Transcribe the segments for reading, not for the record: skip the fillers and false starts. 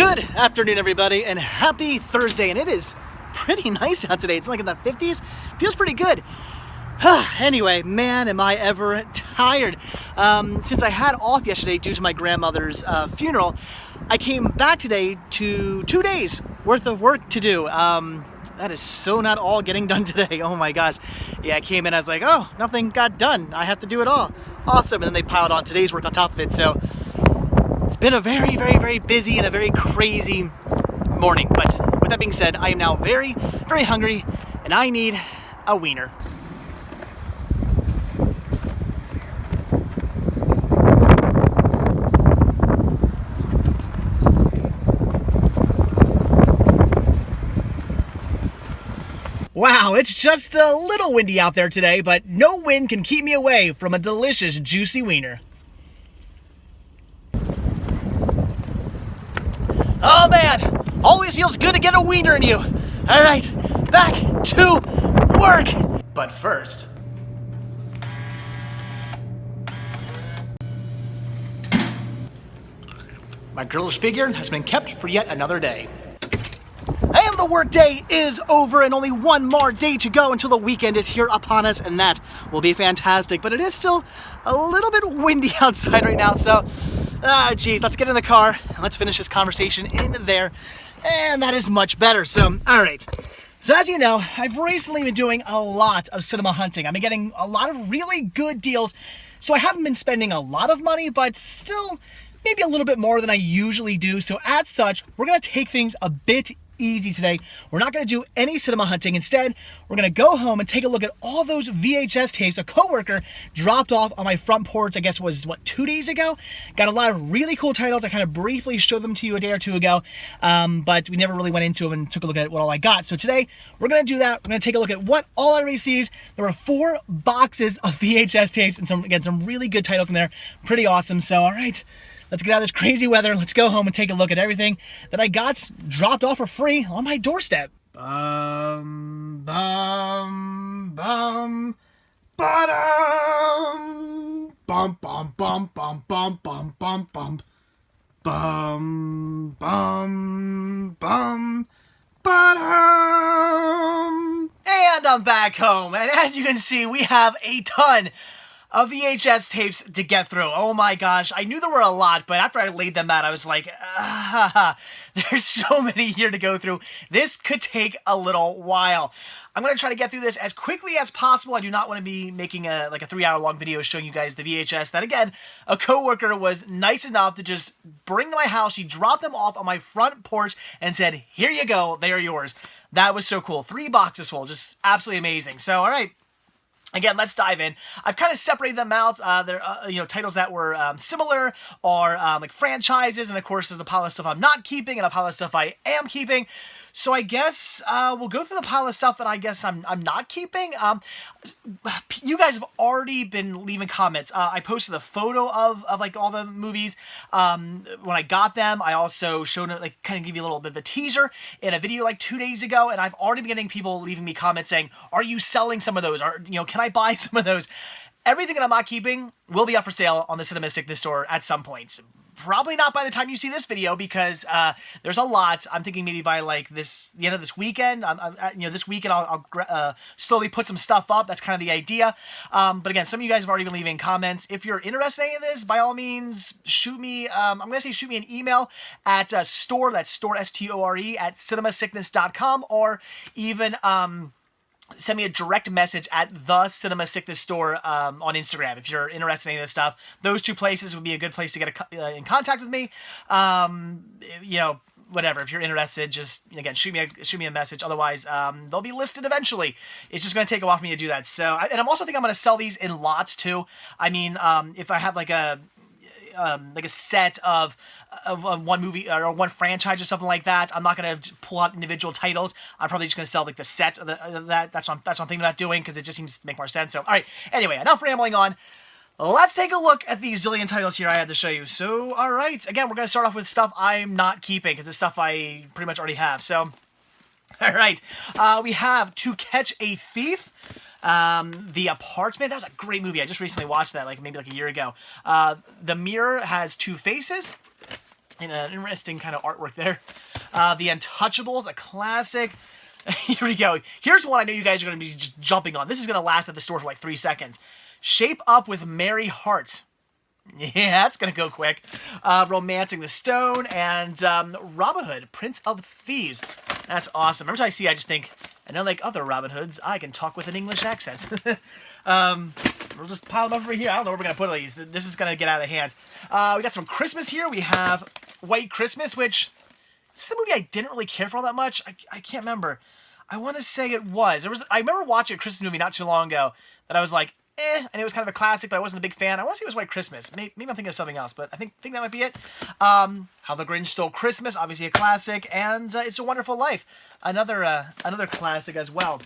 Good afternoon, everybody, and happy Thursday. And it is pretty nice out today. It's like in the 50s. Feels pretty good. Anyway, man, am I ever tired. Since I had off yesterday due to my grandmother's funeral, I came back today to 2 days worth of work to do. That is so not all getting done today. Oh my gosh. Yeah, I came in, I was like, oh, nothing got done. I have to do it all. Awesome. And then they piled on today's work on top of it. So it's been a very, very, very busy and a very crazy morning. But with that being said, I am now very, very hungry and I need a wiener. Wow, it's just a little windy out there today, but no wind can keep me away from a delicious, juicy wiener. Oh man, always feels good to get a wiener in you. All right, back to work. But first, my girlish figure has been kept for yet another day. And the workday is over and only one more day to go until the weekend is here upon us, and that will be fantastic. But it is still a little bit windy outside right now, so geez, let's get in the car and let's finish this conversation in there. And that is much better. So, all right. So as you know, I've recently been doing a lot of cinema hunting. I've been getting a lot of really good deals. So I haven't been spending a lot of money, but still maybe a little bit more than I usually do. So as such, we're going to take things a bit easy today. We're not going to do any cinema hunting. Instead, we're going to go home and take a look at all those VHS tapes a coworker dropped off on my front porch, I guess it was, 2 days ago? Got a lot of really cool titles. I kind of briefly showed them to you a day or two ago, but we never really went into them and took a look at what all I got. So today, we're going to do that. We're going to take a look at what all I received. There were 4 boxes of VHS tapes and some really good titles in there. Pretty awesome. So, all right. Let's get out of this crazy weather. Let's go home and take a look at everything that I got dropped off for free on my doorstep. Bum, bum, bum, ba-dum. Bum, bum, bum, bum, bum, bum, bum, bum. Bum, bum, bum, ba-dum. And I'm back home. And as you can see, we have a ton of VHS tapes to get through. Oh my gosh, I knew there were a lot, but after I laid them out, I was like, there's so many here to go through. This could take a little while. I'm going to try to get through this as quickly as possible. I do not want to be making a 3-hour-long video showing you guys the VHS that, again, a coworker was nice enough to just bring to my house. She dropped them off on my front porch and said, here you go, they are yours. That was so cool. 3 boxes full, just absolutely amazing. So, all right. Again, let's dive in. I've kind of separated them out. They're titles that were similar or like franchises, and of course there's a pile of stuff I'm not keeping and a pile of stuff I am keeping. So I guess we'll go through the pile of stuff that I guess I'm not keeping. You guys have already been leaving comments. I posted a photo of like all the movies when I got them. I also showed it, like, kind of give you a little bit of a teaser in a video like 2 days ago, and I've already been getting people leaving me comments saying, "Are you selling some of those? Or can I buy some of those?" Everything that I'm not keeping will be up for sale on the Cinema Sickness store at some point. Probably not by the time you see this video because there's a lot. I'm thinking maybe by like the end of this weekend. This weekend I'll slowly put some stuff up. That's kind of the idea. But again, some of you guys have already been leaving comments. If you're interested in any of this, by all means, shoot me. I'm going to say shoot me an email at store. That's store STORE at cinemasickness.com, or even send me a direct message at the Cinema Sickness store on Instagram if you're interested in any of this stuff. Those 2 places would be a good place to get in contact with me. Whatever. If you're interested, just again shoot me a message. Otherwise, they'll be listed eventually. It's just going to take a while for me to do that. So, and I'm also thinking I'm going to sell these in lots too. I mean, if I have like a set of one movie or one franchise or something like that, I'm not going to pull out individual titles. I'm probably just going to sell like the set of that. That's what I'm thinking about doing because it just seems to make more sense. So, all right. Anyway, enough rambling on. Let's take a look at these zillion titles here I had to show you. So, all right. Again, we're going to start off with stuff I'm not keeping because it's stuff I pretty much already have. So, all right. We have To Catch a Thief. The Apartment, that was a great movie. I just recently watched that, maybe a year ago. The Mirror has two faces. And an interesting kind of artwork there. The Untouchables, a classic. Here we go. Here's one I know you guys are going to be just jumping on. This is going to last at the store for like 3 seconds. Shape Up with Mary Hart. Yeah, that's going to go quick. Romancing the Stone, and Robin Hood, Prince of Thieves. That's awesome. Every time I see it, I just think, and unlike other Robin Hoods, I can talk with an English accent. We'll just pile them over here. I don't know where we're going to put these. This is going to get out of hand. We got some Christmas here. We have White Christmas, which this is a movie I didn't really care for all that much. I can't remember. I want to say it was. I remember watching a Christmas movie not too long ago that I was like, and it was kind of a classic, but I wasn't a big fan. I want to say it was White Christmas. Maybe I'm thinking of something else, but I think that might be it. How the Grinch Stole Christmas, obviously a classic, and It's a Wonderful Life, another classic as well.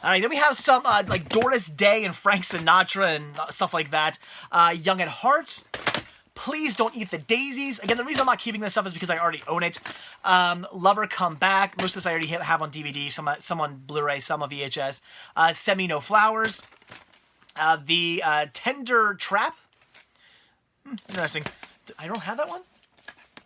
All right, then we have some like Doris Day and Frank Sinatra and stuff like that. Young at Heart. Please Don't Eat the Daisies. Again, the reason I'm not keeping this stuff is because I already own it. Lover Come Back. Most of this I already have on DVD, some on Blu-ray, some on VHS. Send Me No Flowers. The Tender Trap. Interesting. I don't have that one?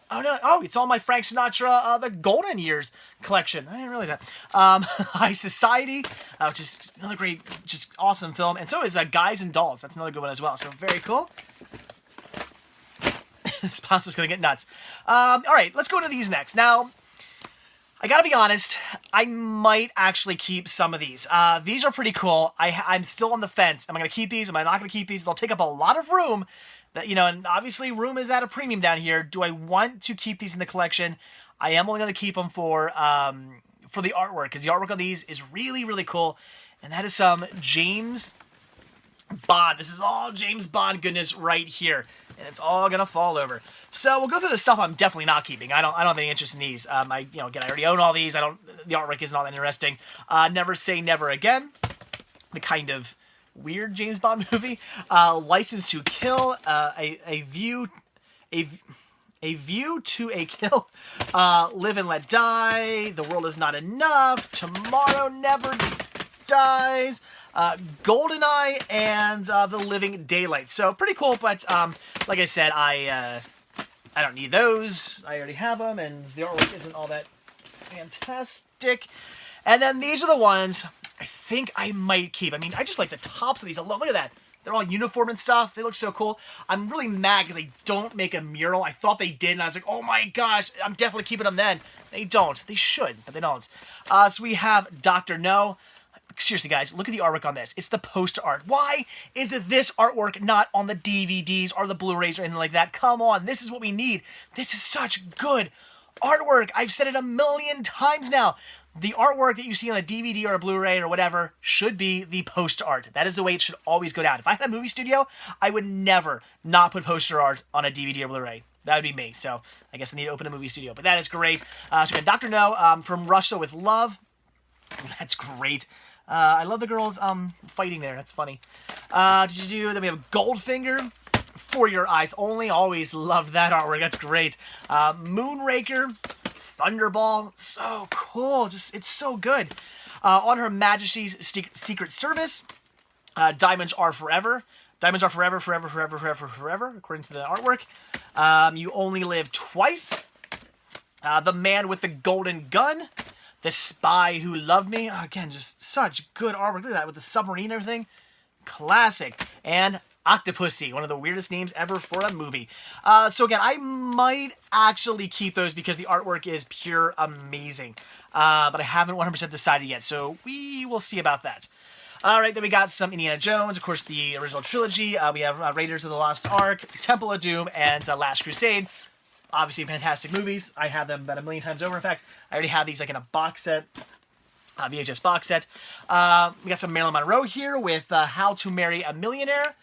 Oh, no. Oh, it's on my Frank Sinatra, The Golden Years collection. I didn't realize that. High Society, which is another great, just awesome film. And so is Guys and Dolls. That's another good one as well. So very cool. This pasta's going to get nuts. All right, let's go to these next. Now, I gotta be honest, I might actually keep some of these. These are pretty cool. I'm still on the fence. Am I gonna keep these? Am I not gonna keep these? They'll take up a lot of room. That, and obviously room is at a premium down here. Do I want to keep these in the collection? I am only gonna keep them for the artwork, because the artwork on these is really, really cool. And that is some James Bond. This is all James Bond goodness right here. And it's all gonna fall over. So we'll go through the stuff I'm definitely not keeping. I don't have any interest in these. Again, I already own all these. The artwork isn't all that interesting. Never Say Never Again. The kind of weird James Bond movie. License to Kill. A View to a Kill. Live and Let Die. The World Is Not Enough. Tomorrow Never Dies. GoldenEye, and The Living Daylights. So pretty cool, but like I said, I don't need those. I already have them, and the artwork isn't all that fantastic. And then these are the ones I think I might keep. I mean, I just like the tops of these alone. Look at that. They're all uniform and stuff. They look so cool. I'm really mad because they don't make a mural. I thought they did, and I was like, oh my gosh, I'm definitely keeping them then. They don't. They should, but they don't. So we have Dr. No. Seriously, guys, look at the artwork on this. It's the poster art. Why is this artwork not on the DVDs or the Blu-rays or anything like that? Come on, this is what we need. This is such good artwork. I've said it a million times now. The artwork that you see on a DVD or a Blu-ray or whatever should be the poster art. That is the way it should always go down. If I had a movie studio, I would never not put poster art on a DVD or Blu-ray. That would be me. So I guess I need to open a movie studio. But that is great. So we got Dr. No, From Russia with Love. That's great. I love the girls fighting there. That's funny. Then we have Goldfinger, For Your Eyes Only. Always loved that artwork. That's great. Moonraker, Thunderball. So cool. It's so good. On Her Majesty's Secret Service. Diamonds Are Forever. Diamonds Are Forever, forever, forever, forever, forever, according to the artwork. You Only Live Twice. The Man with the Golden Gun. The Spy Who Loved Me. Oh, again, just such good artwork. Look at that with the submarine and everything. Classic. And Octopussy, one of the weirdest names ever for a movie. So again, I might actually keep those because the artwork is pure amazing. But I haven't 100% decided yet, so we will see about that. All right, then we got some Indiana Jones, of course, the original trilogy. We have Raiders of the Lost Ark, Temple of Doom, and Last Crusade. Obviously, fantastic movies. I have them about a million times over. In fact, I already have these like in a box set, VHS box set. We got some Marilyn Monroe here with How to Marry a Millionaire.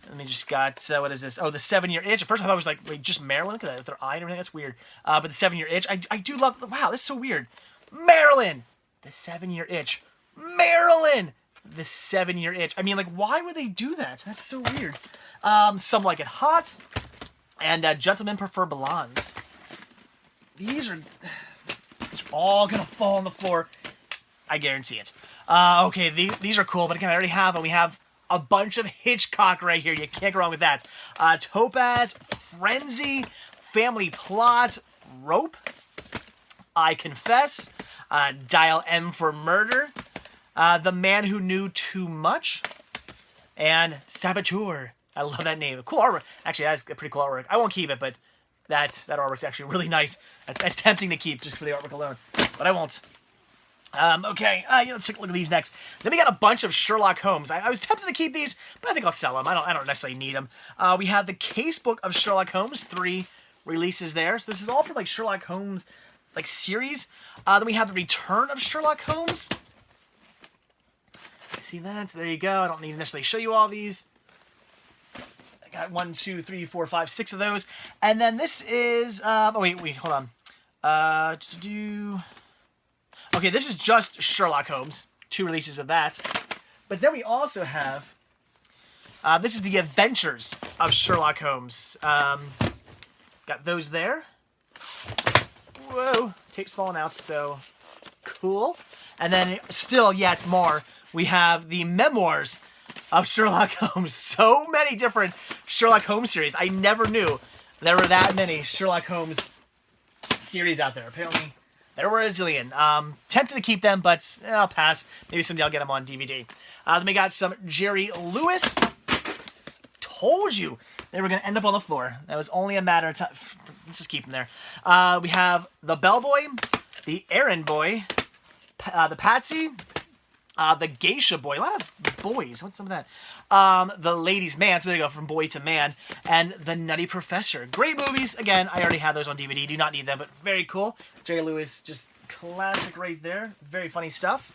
And we just got, what is this? Oh, The 7-Year Itch. At first, I thought it was like, wait, just Marilyn? Look at that, with their eye and everything. That's weird. But The 7-Year Itch, I do love, wow, that's so weird. Marilyn! The 7-Year Itch. Marilyn! The 7-Year Itch. I mean, like, why would they do that? That's so weird. Some Like It Hot. And Gentlemen Prefer Blondes. These are all going to fall on the floor. I guarantee it. Okay, these are cool, but again, I already have them. We have a bunch of Hitchcock right here. You can't go wrong with that. Topaz, Frenzy, Family Plot, Rope, I Confess, Dial M for Murder, The Man Who Knew Too Much, and Saboteur. I love that name. Cool artwork. Actually, that's a pretty cool artwork. I won't keep it, but that artwork's actually really nice. That's tempting to keep just for the artwork alone, but I won't. Okay, let's take a look at these next. Then we got a bunch of Sherlock Holmes. I was tempted to keep these, but I think I'll sell them. I don't necessarily need them. We have the Casebook of Sherlock Holmes, 3 releases there. So this is all for like Sherlock Holmes, like series. Then we have the Return of Sherlock Holmes. See that? So there you go. I don't need to necessarily show you all these. I got 1, 2, 3, 4, 5, 6 of those. And then this is, oh wait, hold on. Okay, this is just Sherlock Holmes. 2 releases of that. But then we also have, this is the Adventures of Sherlock Holmes. Got those there. Whoa, tape's falling out, so cool. And then still yet more, we have the Memoirs of Sherlock Holmes. So many different Sherlock Holmes series. I never knew there were that many Sherlock Holmes series out there. Apparently, there were a zillion. Tempted to keep them, but I'll pass. Maybe someday I'll get them on DVD. Then we got some Jerry Lewis. Told you they were going to end up on the floor. That was only a matter of time. Let's just keep them there. We have the Bellboy, the Errand Boy, the Patsy, the Geisha Boy. A lot of boys. What's some of that? The Ladies' Man. So there you go, from boy to man. And the Nutty Professor. Great movies. Again, I already have those on DVD. Do not need them, but very cool. Jerry Lewis, just classic right there. Very funny stuff.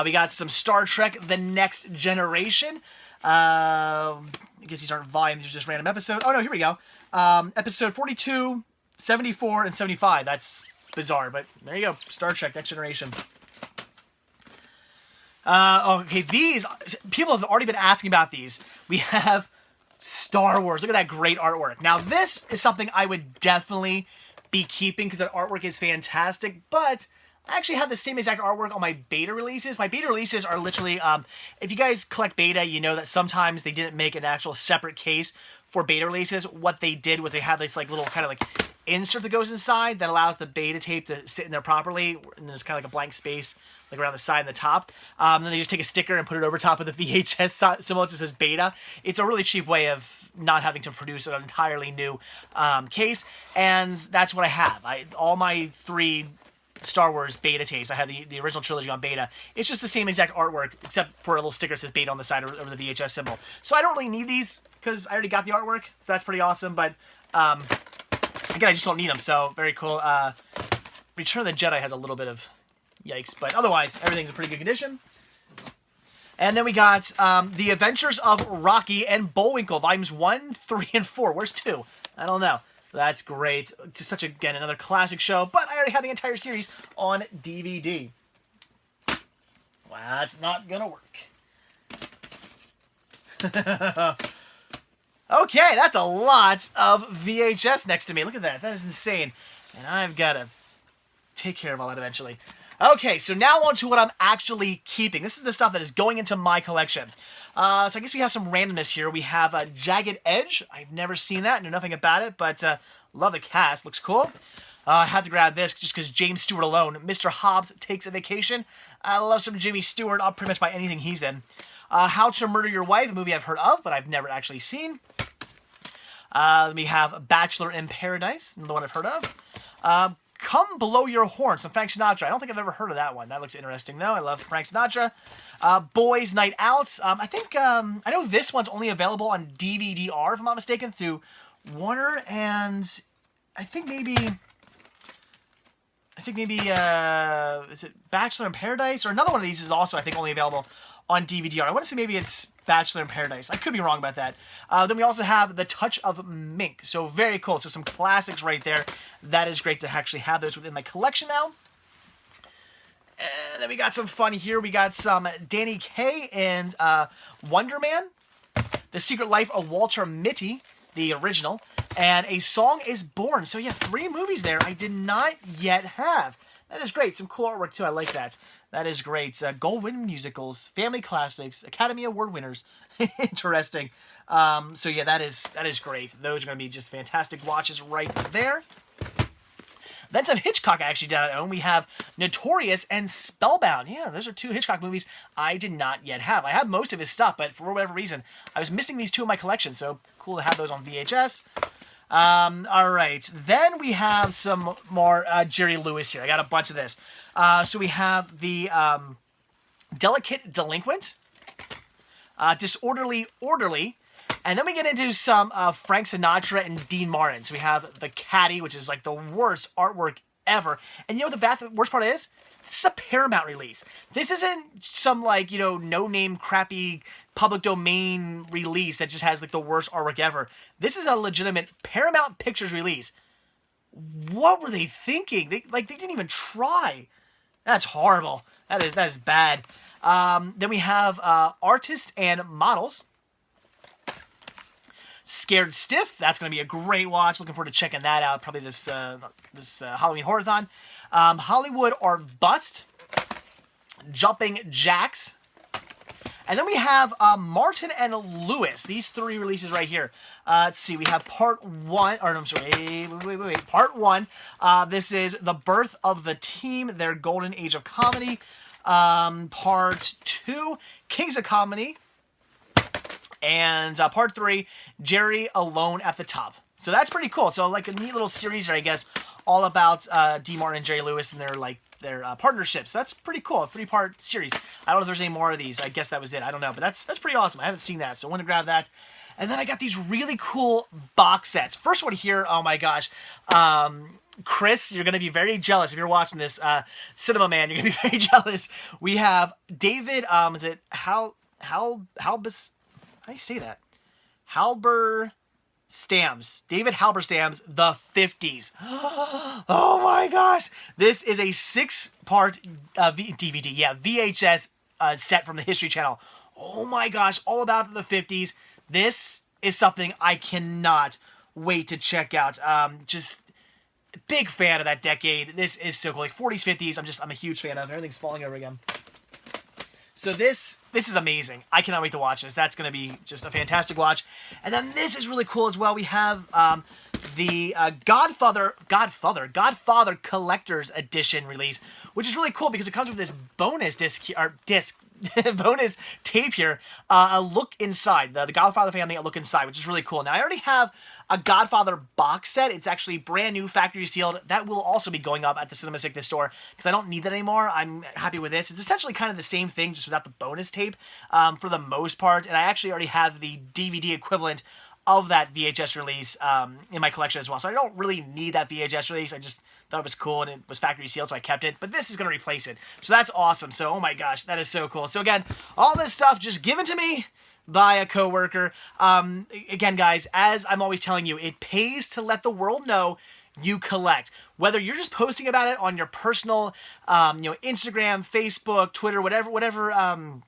We got some Star Trek: The Next Generation. I guess these aren't volumes. These are just random episodes. Oh, no, here we go. Episode 42, 74, and 75. That's bizarre, but there you go. Star Trek: Next Generation. Okay, these, people have already been asking about these. We have Star Wars. Look at that great artwork. Now, this is something I would definitely be keeping because that artwork is fantastic, but I actually have the same exact artwork on my beta releases. My beta releases are literally, if you guys collect beta, you know that sometimes they didn't make an actual separate case for beta releases. What they did was they had this like little kind of like insert that goes inside that allows the beta tape to sit in there properly, and there's kind of like a blank space like around the side and the top. Then they just take a sticker and put it over top of the VHS symbol that says beta. It's a really cheap way of not having to produce an entirely new case, and that's what I have. All my 3 Star Wars beta tapes, I have the original trilogy on beta. It's just the same exact artwork, except for a little sticker that says beta on the side over the VHS symbol. So I don't really need these, because I already got the artwork, so that's pretty awesome, but again, I just don't need them, so very cool. Return of the Jedi has a little bit of yikes, but otherwise, everything's in pretty good condition. And then we got The Adventures of Rocky and Bullwinkle, volumes 1, 3, and 4. Where's 2? I don't know. That's great. Just such, again, another classic show, but I already have the entire series on DVD. Well, that's not gonna work. Okay, that's a lot of VHS next to me. Look at that. That is insane. And I've got to take care of all that eventually. Okay, so now on to what I'm actually keeping. This is the stuff that is going into my collection. So I guess we have some randomness here. We have Jagged Edge. I've never seen that. Know nothing about it, but love the cast. Looks cool. I had to grab this just because James Stewart alone. Mr. Hobbs Takes a Vacation. I love some Jimmy Stewart. I'll pretty much buy anything he's in. How to Murder Your Wife, a movie I've heard of, but I've never actually seen. We have Bachelor in Paradise, another one I've heard of. Come Blow Your Horn, some Frank Sinatra. I don't think I've ever heard of that one. That looks interesting, though. I love Frank Sinatra. Boys Night Out. I think, I know this one's only available on DVD-R, if I'm not mistaken, through Warner, and I think maybe, is it Bachelor in Paradise? Or another one of these is also, I think, only available on DVD-R. I want to say maybe it's Bachelor in Paradise. I could be wrong about that. Then we also have The Touch of Mink. So very cool. So some classics right there. That is great to actually have those within my collection now. And then we got some fun here. We got some Danny Kaye and Wonder Man. The Secret Life of Walter Mitty, the original. And A Song is Born. So yeah, 3 movies there I did not yet have. That is great. Some cool artwork too. I like that. That is great. Gold-winning musicals, family classics, Academy Award winners. Interesting. So yeah, that is great. Those are going to be just fantastic watches right there. Then some Hitchcock I actually did not own. We have Notorious and Spellbound. Yeah, those are two Hitchcock movies I did not yet have. I have most of his stuff, but for whatever reason, I was missing these two in my collection, so cool to have those on VHS. All right, then we have some more Jerry Lewis here. I got a bunch of this. So we have the Delicate Delinquent, Disorderly Orderly, and then we get into some Frank Sinatra and Dean Martin. So we have The Caddy, which is like the worst artwork ever. And you know what the worst part is? This is a Paramount release. This isn't some, like, you know, no-name crappy public domain release that just has like the worst artwork ever. This is a legitimate Paramount Pictures release. What were they thinking? They didn't even try. That's horrible. That is bad. Then we have Artists and Models. Scared Stiff. That's going to be a great watch. Looking forward to checking that out. Probably this Halloween Horathon. Hollywood or Bust. Jumping Jacks. And then we have Martin and Lewis. These three releases right here. Let's see. We have part one. Or I'm sorry. Wait. Part one. This is The Birth of the Team. Their Golden Age of Comedy. Part two. Kings of Comedy. And part three. Jerry Alone at the Top. So that's pretty cool. So like a neat little series here, I guess, all about D. Martin and Jerry Lewis and their partnerships. So that's pretty cool. A 3-part series. I don't know if there's any more of these. I guess that was it. I don't know. But that's pretty awesome. I haven't seen that. So I want to grab that. And then I got these really cool box sets. First one here, oh my gosh. Chris, you're going to be very jealous if you're watching this. Cinema Man, you're going to be very jealous. We have David, is it how do you say that? David Halberstam's The 50s. Oh my gosh. This is a 6-part DVD. Yeah, VHS set from the History Channel. Oh my gosh. All about the 50s. This is something I cannot wait to check out. Just big fan of that decade. This is so cool. Like 40s, 50s. I'm a huge fan of. Everything's falling over again. So this is amazing. I cannot wait to watch this. That's going to be just a fantastic watch. And then this is really cool as well. We have the Godfather Collector's Edition release, which is really cool because it comes with this bonus bonus tape here, a look inside, the Godfather family, a look inside, which is really cool. Now, I already have a Godfather box set. It's actually brand new, factory sealed. That will also be going up at the Cinema Sickness store because I don't need that anymore. I'm happy with this. It's essentially kind of the same thing, just without the bonus tape for the most part. And I actually already have the DVD equivalent of that VHS release in my collection as well. So I don't really need that VHS release. I just thought it was cool and it was factory sealed, so I kept it. But this is going to replace it. So that's awesome. So, oh my gosh, that is so cool. So again, all this stuff just given to me by a coworker. Again, guys, as I'm always telling you, it pays to let the world know you collect. Whether you're just posting about it on your personal, Instagram, Facebook, Twitter, whatever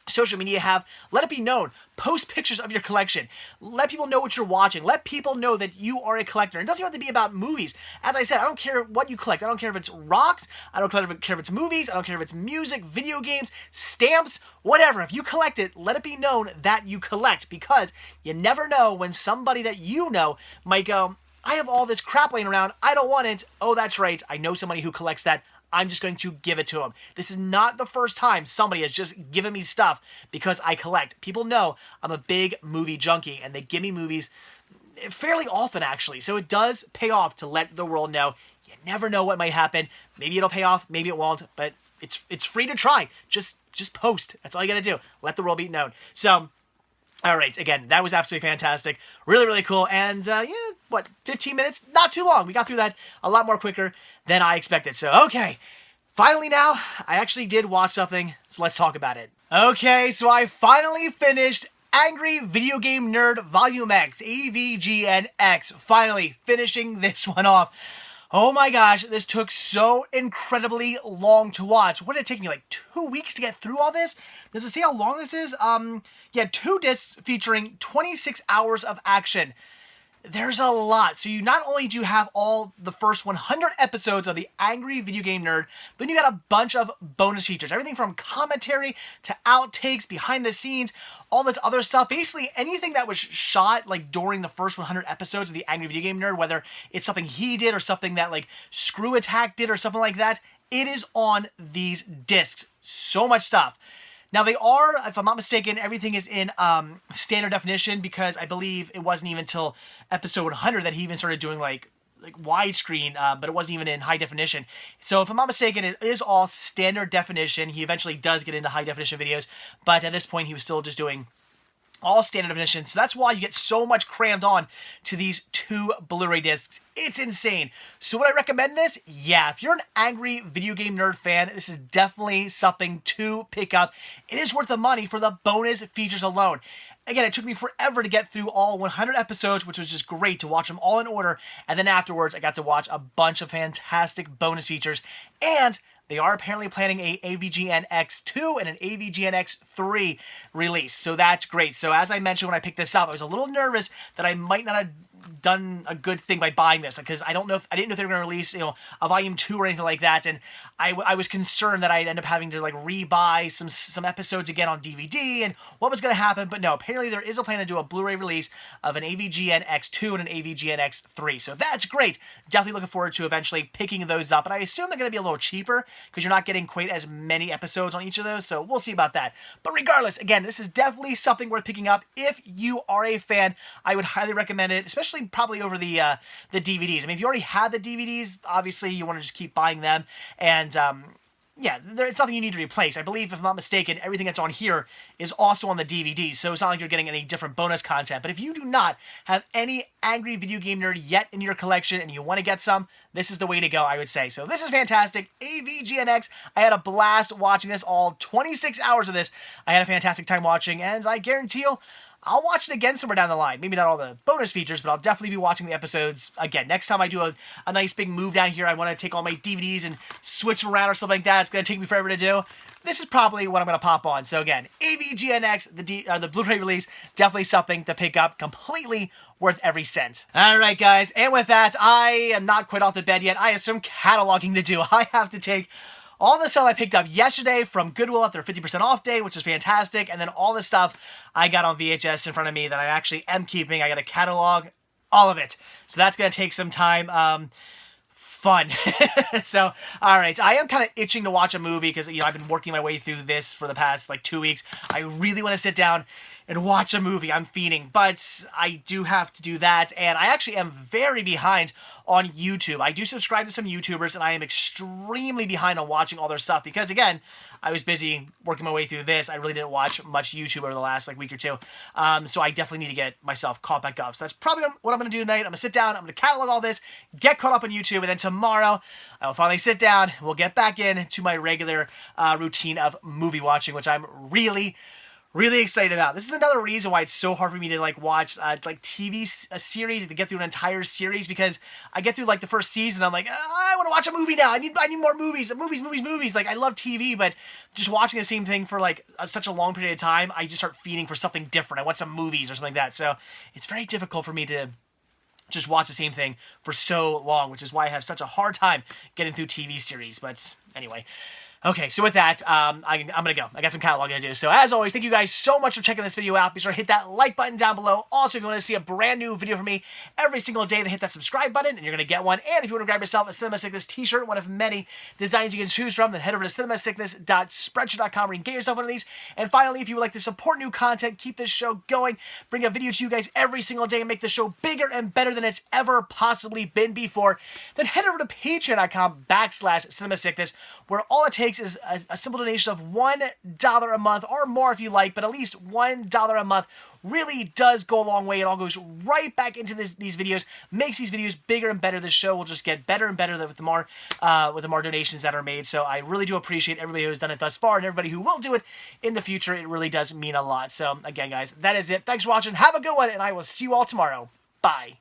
social media you have, let it be known. Post pictures of your collection. Let people know what you're watching. Let people know that you are a collector. It doesn't even have to be about movies. As I said, I don't care what you collect. I don't care if it's rocks. I don't care if it's movies. I don't care if it's music, video games, stamps, whatever. If you collect it, let it be known that you collect, because you never know when somebody that you know might go, I have all this crap laying around. I don't want it. Oh, that's right. I know somebody who collects that. I'm just going to give it to them. This is not the first time somebody has just given me stuff because I collect. People know I'm a big movie junkie, and they give me movies fairly often, actually. So it does pay off to let the world know. You never know what might happen. Maybe it'll pay off. Maybe it won't. But it's free to try. Just post. That's all you got to do. Let the world be known. So, all right. Again, that was absolutely fantastic. Really, really cool. And, 15 minutes? Not too long. We got through that a lot more quicker than I expected. So, okay. Finally now, I actually did watch something, so let's talk about it. Okay, so I finally finished Angry Video Game Nerd Volume X, AVGNX. Finally finishing this one off. Oh my gosh, this took so incredibly long to watch. What did it take me, like 2 weeks to get through all this? Does it say how long this is? 2 discs featuring 26 hours of action. There's a lot. So you not only do you have all the first 100 episodes of the Angry Video Game Nerd, but you got a bunch of bonus features. Everything from commentary to outtakes, behind the scenes, all this other stuff. Basically anything that was shot like during the first 100 episodes of the Angry Video Game Nerd, whether it's something he did or something that like Screw Attack did or something like that, it is on these discs. So much stuff. Now they are, if I'm not mistaken, everything is in standard definition, because I believe it wasn't even until episode 100 that he even started doing like widescreen, but it wasn't even in high definition. So if I'm not mistaken, it is all standard definition. He eventually does get into high definition videos, but at this point he was still just doing all standard definition. So that's why you get so much crammed on to these 2 Blu-ray discs. It's insane. So would I recommend this? Yeah, if you're an Angry Video Game Nerd fan, this is definitely something to pick up. It is worth the money for the bonus features alone. Again, it took me forever to get through all 100 episodes, which was just great to watch them all in order. And then afterwards, I got to watch a bunch of fantastic bonus features. And they are apparently planning a AVGN-X2 and an AVGN-X3 release. So that's great. So as I mentioned when I picked this up, I was a little nervous that I might not have done a good thing by buying this, because I didn't know if they were going to release, a volume 2 or anything like that, and I was concerned that I'd end up having to like rebuy some episodes again on DVD and what was going to happen. But no, apparently there is a plan to do a Blu-ray release of an AVGN X2 and an AVGN X3, so that's great. Definitely looking forward to eventually picking those up, and I assume they're going to be a little cheaper because you're not getting quite as many episodes on each of those, so we'll see about that. But regardless, again, this is definitely something worth picking up. If you are a fan, I would highly recommend it, especially probably over the DVDs. I mean, if you already had the DVDs, obviously you want to just keep buying them, and yeah, it's nothing you need to replace. I believe, if I'm not mistaken, everything that's on here is also on the DVD, so it's not like you're getting any different bonus content. But if you do not have any Angry Video Game Nerd yet in your collection and you want to get some, this is the way to go, I would say. So this is fantastic. AVGNX, I had a blast watching this, all 26 hours of this. I had a fantastic time watching, and I guarantee you, I'll watch it again somewhere down the line. Maybe not all the bonus features, but I'll definitely be watching the episodes again. Next time I do a nice big move down here, I want to take all my DVDs and switch them around or something like that. It's going to take me forever to do. This is probably what I'm going to pop on. So again, AVGNX, the Blu-ray release, definitely something to pick up. Completely worth every cent. Alright guys, and with that, I am not quite off the bed yet. I have some cataloging to do. I have to take all the stuff I picked up yesterday from Goodwill at their 50% off day, which is fantastic, and then all the stuff I got on VHS in front of me that I actually am keeping. I got to catalog all of it. So that's going to take some time. Fun. So, alright, I am kind of itching to watch a movie because, I've been working my way through this for the past, 2 weeks. I really want to sit down and watch a movie. I'm fiending, but I do have to do that, and I actually am very behind on YouTube. I do subscribe to some YouTubers, and I am extremely behind on watching all their stuff because, again, I was busy working my way through this. I really didn't watch much YouTube over the last week or two, so I definitely need to get myself caught back up. So that's probably what I'm going to do tonight. I'm going to sit down, I'm going to catalog all this, get caught up on YouTube, and then tomorrow I will finally sit down, we'll get back into my regular routine of movie watching, which I'm really excited about. This is another reason why it's so hard for me to watch TV series, to get through an entire series, because I get through the first season, I'm like, I want to watch a movie now. I need more movies. I love TV, but just watching the same thing for such a long period of time, I just start feeding for something different. I want some movies or something like that. So it's very difficult for me to just watch the same thing for so long, which is why I have such a hard time getting through TV series. But anyway. Okay, so with that, I'm going to go. I got some cataloging to do. So as always, thank you guys so much for checking this video out. Be sure to hit that like button down below. Also, if you want to see a brand new video from me every single day, then hit that subscribe button and you're going to get one. And if you want to grab yourself a Cinema Sickness t-shirt, one of many designs you can choose from, then head over to cinemasickness.spreadshirt.com where you can get yourself one of these. And finally, if you would like to support new content, keep this show going, bring a video to you guys every single day and make the show bigger and better than it's ever possibly been before, then head over to patreon.com/cinemasickness, where all it takes is a simple donation of $1 a month or more if you like, but at least $1 a month really does go a long way. It all goes right back into these videos, makes these videos bigger and better. The show will just get better and better with the more donations that are made. So I really do appreciate everybody who's done it thus far and everybody who will do it in the future. It really does mean a lot. So again, guys, that is it. Thanks for watching. Have a good one, and I will see you all tomorrow. Bye.